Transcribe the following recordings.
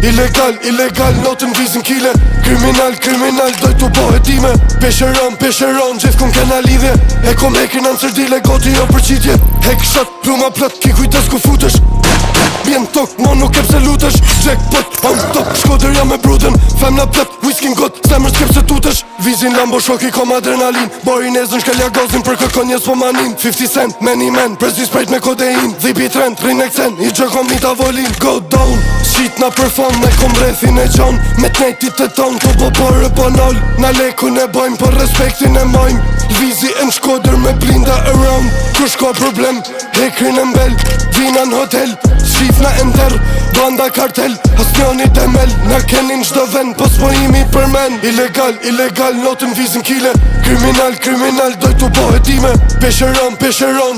Illegal, illegal, notën vizin kile. Kriminal, kriminal, doj t'u bohe time. Pesheron, gjithë kun kena lidhje. E kom hekin anë cërdile, goti jo përqitje. Hek shot, pluma plot, ki kujtes ku futesh. Bjen tok, mo nuk e pse lutesh. Jackpot, on top, shkoder jam me bruden. Femna plot, whiskin got, zemër s'ke pse tutesh. Vizin Lambo shoki kom adrenalin. Bori nezën shkelja gozin për kërkon jes po manin. 50 cent, many men, prezi sprejt me kodein. Dhipi trend, rinek cen, i gjëkom një tavolin. Go down, shit na perform, ne kom rethin e gjon. Me t'nejtit e ton, po porë po nol. Na lekun e bojmë, por respektin e mojmë. Vizi e Shkoder me blinda around. Kur shko problem, hekrin e mbel. Vina n'hotel, shifna e nder. Banda kartel, as njoni temel. Na kenin qdo ven, po s'pojimi për men. Illegal, illegal, notën vizin kile. Kriminal, kriminal, doj t'u bohe time. Pesheron,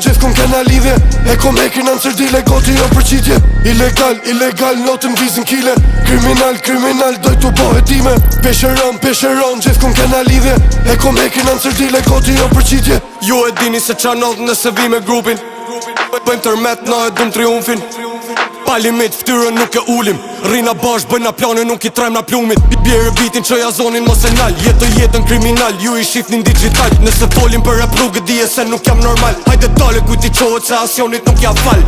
gjithë kun kena lidhje. E kom hekrin anë cërdile, goti jo përqitje. Illegal, illegal, notën vizin kile. Kriminal, kriminal, doj t'u bohe time. Pesheron, gjithë kun kena lidhje. E kom hekrin anë cërdile, goti jo përqitje. Ju e dini se qa nodhë nëse vi me grupin. Bëjmë tërmet, na e dum triumfin. Pa limit, ftyrën nuk e ulim. Rina bash, bëjna plane, nuk i trem na plumit. Bjerë bitin që ja zonin mos e nal. Jetën kriminal, ju i shifnin digital. Nëse folim për rap rrugë, dije se nuk jam normal. Hajde dale kujti qohet se asionit nuk ja fal.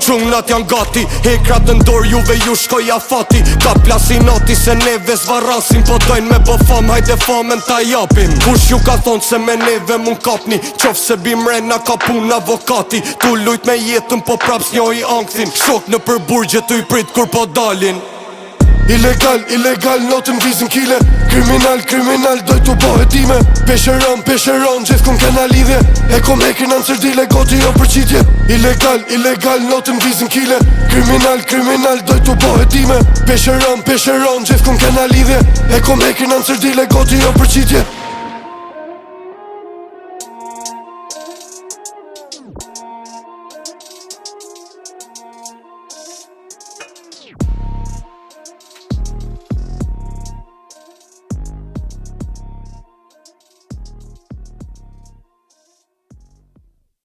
Qungnat janë gati, hekrat në ndor, juve ju shkoj afati. Ka plasi nati se neve zvarasin, po dojnë me bo fam, hajde famen ta japim. Kush ju ka thonë se me neve mun kapni, qof se bimrena ka pun avokati. Tu lujt me jetën, po praps njoj ankthin. Shok në përburgje tu i prit kur po dalin. Illegal, illegal, notën vizin kile. Kriminal, kriminal, doj t'u bohe time. Pesheron, gjithë kun kena lidhje. E kom hekrin anë cërdile, goti jo përqitje. Illegal, illegal, notën vizin kile. Kriminal, kriminal, doj t'u bohe time. Pesheron, gjithë kun kena lidhje. E kom hekrin anë cërdile, goti jo përqitje.